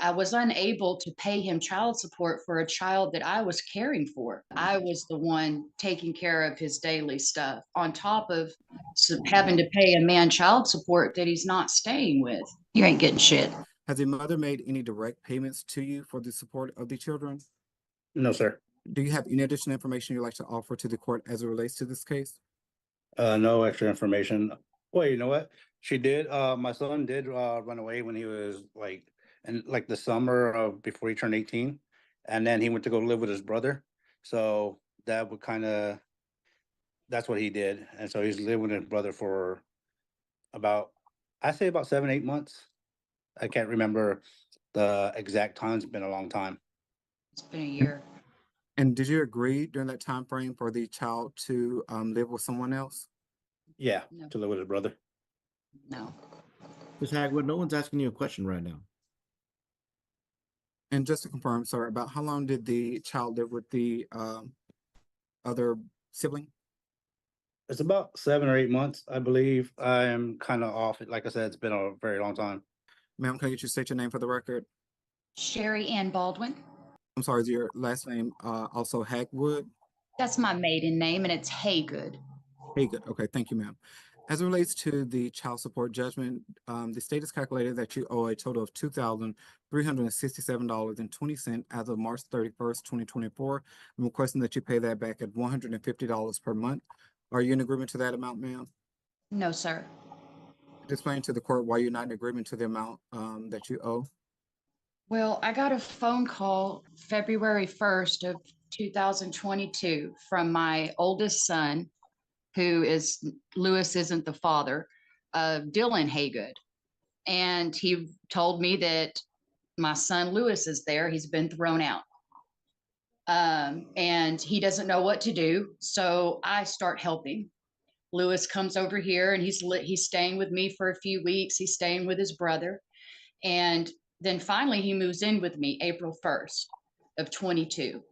I was unable to pay him child support for a child that I was caring for. I was the one taking care of his daily stuff, on top of having to pay a man child support that he's not staying with. You ain't getting shit. Has the mother made any direct payments to you for the support of the children? No, sir. Do you have any additional information you'd like to offer to the court as it relates to this case? No extra information. Well, you know what? She did. My son did run away when he was like in like the summer of before he turned 18, and then he went to go live with his brother. So that would kind of that's what he did, and so he's lived with his brother for about I say about 7, 8 months. I can't remember the exact time. It's been a long time. It's been a year. And did you agree during that time frame for the child to live with someone else? Yeah, No. to live with his brother. No. Ms. Hagwood, no one's asking you a question right now. And just to confirm, sir, about how long did the child live with the other sibling? It's about 7 or 8 months, I believe. I am kind of off. Like I said, it's been a very long time. Ma'am, can I get you to state your name for the record? Sherry Ann Baldwin. I'm sorry, is your last name also Hagwood? That's my maiden name, and it's Haygood. Hey, good. Okay, thank you, ma'am. As it relates to the child support judgment, the state has calculated that you owe a total of $2,367.20 as of March 31st, 2024. I'm requesting that you pay that back at $150 per month. Are you in agreement to that amount, ma'am? No, sir. Explain to the court why you're not in agreement to the amount that you owe. Well, I got a phone call February 1st of 2022 from my oldest son, who is Lewis isn't the father of Dylan Haygood. And he told me that my son Lewis is there. He's been thrown out. And he doesn't know what to do. So I start helping. Lewis comes over here and he's staying with me for a few weeks. He's staying with his brother. And then finally he moves in with me April 1st of 22.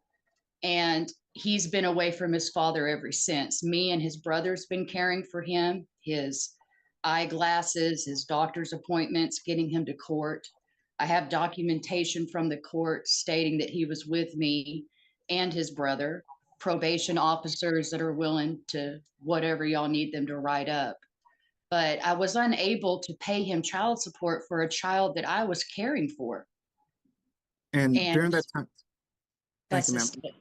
And he's been away from his father ever since. Me and his brother's been caring for him, his eyeglasses, his doctor's appointments, getting him to court. I have documentation from the court stating that he was with me and his brother, probation officers that are willing to whatever y'all need them to write up. But I was unable to pay him child support for a child that I was caring for. And And during that time, thank that's you, a ma'am. st-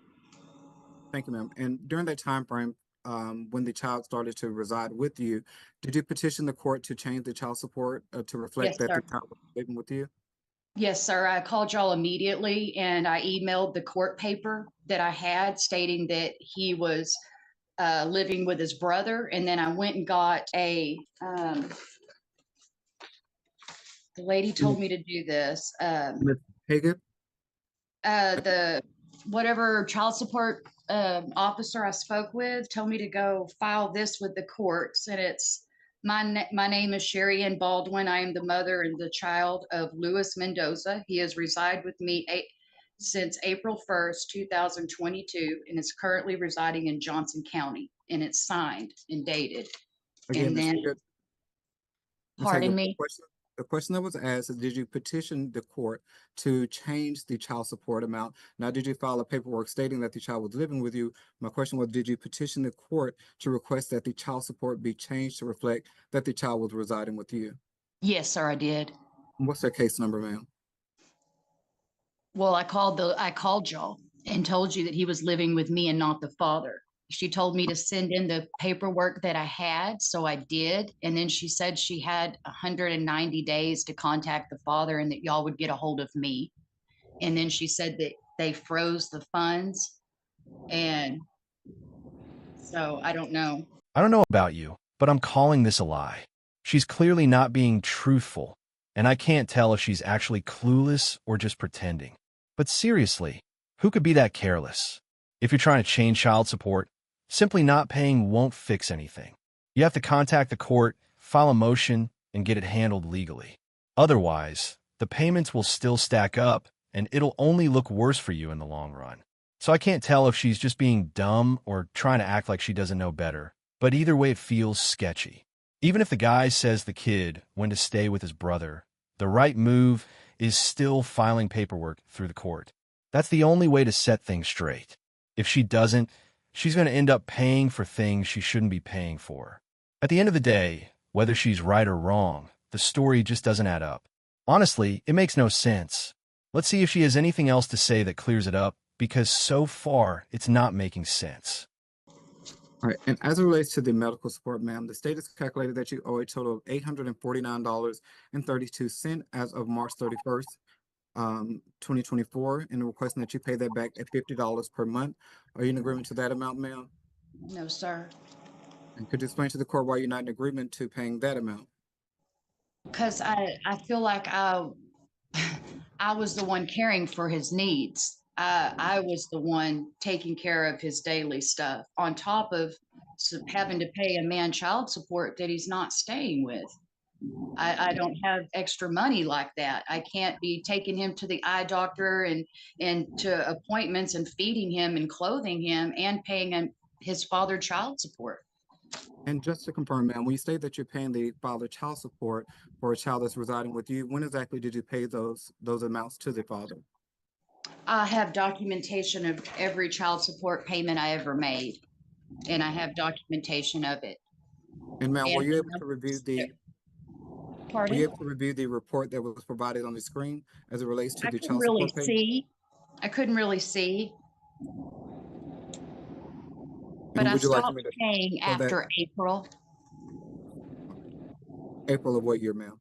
Thank you, ma'am. And during that time frame, when the child started to reside with you, did you petition the court to change the child support to reflect Yes, that the sir. child was living with you? Yes, sir. I called y'all immediately and I emailed the court paper that I had stating that he was living with his brother. And then I went and got the lady told me to do this. Ms. Haggard? The whatever child support officer I spoke with told me to go file this with the courts. And it's my name is Sherry Ann Baldwin. I am the mother and the child of Luis Mendoza. He has resided with me since April 1st, 2022, and is currently residing in Johnson County. And it's signed and dated. Again, And Ms. then, Haggard, pardon me. The question that was asked is, did you petition the court to change the child support amount? Now, did you file a paperwork stating that the child was living with you? My question was, did you petition the court to request that the child support be changed to reflect that the child was residing with you? Yes, sir, I did. What's their case number, ma'am? Well, I called y'all and told you that he was living with me and not the father. She told me to send in the paperwork that I had, so I did. And then she said she had 190 days to contact the father and that y'all would get a hold of me. And then she said that they froze the funds. And so I don't know. I don't know about you, but I'm calling this a lie. She's clearly not being truthful, and I can't tell if she's actually clueless or just pretending. But seriously, who could be that careless? If you're trying to change child support, simply not paying won't fix anything. You have to contact the court, file a motion, and get it handled legally. Otherwise, the payments will still stack up, and it'll only look worse for you in the long run. So I can't tell if she's just being dumb or trying to act like she doesn't know better, but either way it feels sketchy. Even if the guy says the kid when to stay with his brother, the right move is still filing paperwork through the court. That's the only way to set things straight. If she doesn't, she's going to end up paying for things she shouldn't be paying for. At the end of the day, whether she's right or wrong, the story just doesn't add up. Honestly, it makes no sense. Let's see if she has anything else to say that clears it up, because so far, it's not making sense. All right, and as it relates to the medical support, ma'am, the state has calculated that you owe a total of $849.32 as of March 31st, 2024, and requesting that you pay that back at $50 per month. Are you in agreement to that amount, ma'am? No, sir. And could you explain to the court why you're not in agreement to paying that amount? Because I feel like I was the one caring for his needs. I was the one taking care of his daily stuff on top of having to pay a man child support that he's not staying with. I don't have extra money like that. I can't be taking him to the eye doctor and to appointments and feeding him and clothing him and paying him his father child support. And just to confirm, ma'am, when you say that you're paying the father child support for a child that's residing with you, when exactly did you pay those amounts to the father? I have documentation of every child support payment I ever made, and I have documentation of it. And ma'am, were And you able to review the pardon? report that was provided on the screen as it relates to I the couldn't child really support payment? see. I couldn't really see, but And I would you like for stopped me to paying for that after April April of what year, ma'am?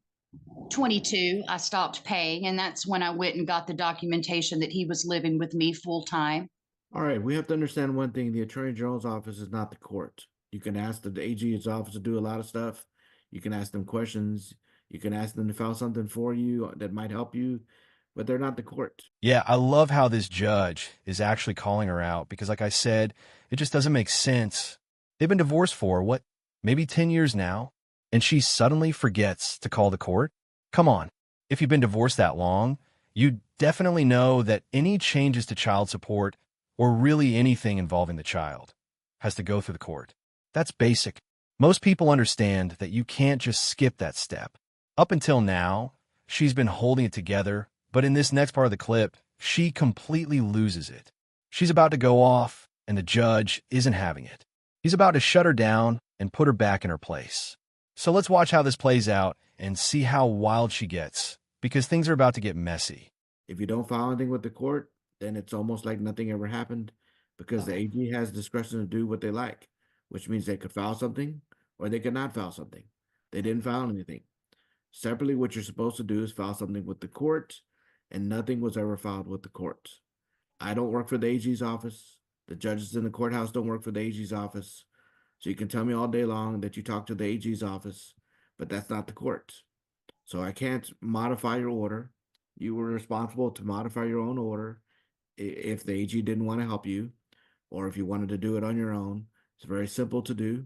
22. I stopped paying, and that's when I went and got the documentation that he was living with me full time. All right, we have to understand one thing. The Attorney General's office is not the court. You can ask the AG's office to do a lot of stuff. You can ask them questions. You can ask them to file something for you that might help you, but they're not the court. Yeah, I love how this judge is actually calling her out because, like I said, it just doesn't make sense. They've been divorced for, what, maybe 10 years now, and she suddenly forgets to call the court? Come on. If you've been divorced that long, you definitely know that any changes to child support or really anything involving the child has to go through the court. That's basic. Most people understand that you can't just skip that step. Up until now, she's been holding it together, but in this next part of the clip, she completely loses it. She's about to go off, and the judge isn't having it. He's about to shut her down and put her back in her place. So let's watch how this plays out and see how wild she gets, because things are about to get messy. If you don't file anything with the court, then it's almost like nothing ever happened because the AG has discretion to do what they like, which means they could file something or they could not file something. They didn't file anything. Separately, what you're supposed to do is file something with the court, and nothing was ever filed with the court. I don't work for the AG's office. The judges in the courthouse don't work for the AG's office. So you can tell me all day long that you talk to the AG's office, but that's not the court. So I can't modify your order. You were responsible to modify your own order if the AG didn't want to help you, or if you wanted to do it on your own. It's very simple to do,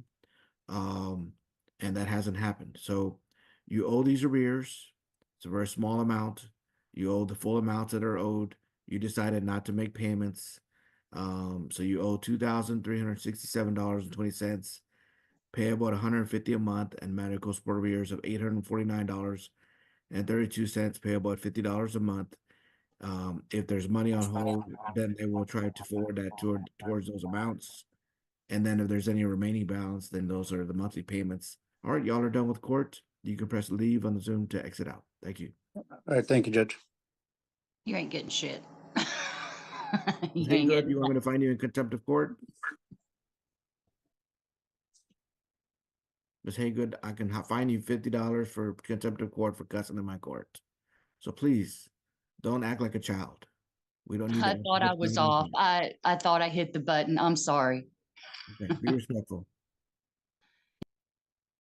and that hasn't happened. So you owe these arrears. It's a very small amount. You owe the full amounts that are owed. You decided not to make payments. So you owe $2,367.20, payable at $150 a month, and medical support arrears of $849.32, payable at $50 a month. If there's money on hold, then they will try to forward that towards those amounts. And then if there's any remaining balance, then those are the monthly payments. All right, y'all are done with court. You can press leave on the Zoom to exit out. Thank you. All right, thank you, Judge. You ain't getting shit. You Hey, ain't good. getting You want me to find you in contempt of court? Ms. Haygood, I can fine you $50 for contempt of court for cussing in my court. So please, don't act like a child. We don't need I that. thought I was off. I thought I hit the button. I'm sorry. Okay, be respectful.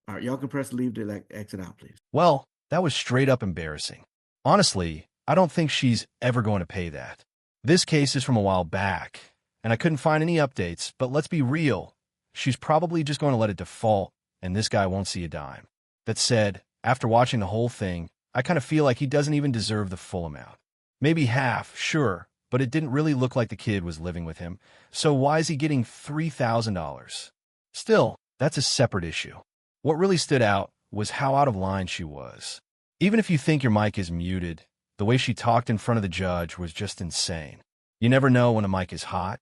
All right, y'all can press leave to exit out, please. Well, that was straight up embarrassing. Honestly, I don't think she's ever going to pay that. This case is from a while back, and I couldn't find any updates, but let's be real. She's probably just going to let it default, and this guy won't see a dime. That said, after watching the whole thing, I kind of feel like he doesn't even deserve the full amount. Maybe half, sure, but it didn't really look like the kid was living with him, so why is he getting $3,000? Still, that's a separate issue. What really stood out was how out of line she was. Even if you think your mic is muted, The way she talked in front of the judge was just insane. You never know when a mic is hot,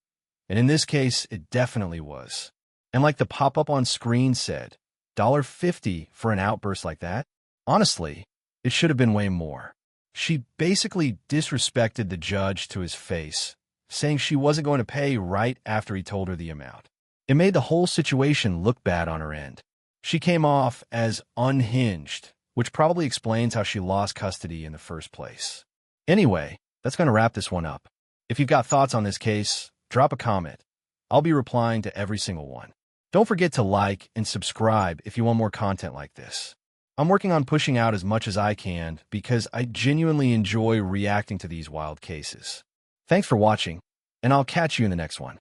and in this case, it definitely was. And like the pop-up on screen said, $50 for an outburst like that? Honestly, it should have been way more. She basically disrespected the judge to his face, saying she wasn't going to pay right after he told her the amount. It made the whole situation look bad on her end. She came off as unhinged, which probably explains how she lost custody in the first place. Anyway, that's going to wrap this one up. If you've got thoughts on this case, drop a comment. I'll be replying to every single one. Don't forget to like and subscribe if you want more content like this. I'm working on pushing out as much as I can because I genuinely enjoy reacting to these wild cases. Thanks for watching, and I'll catch you in the next one.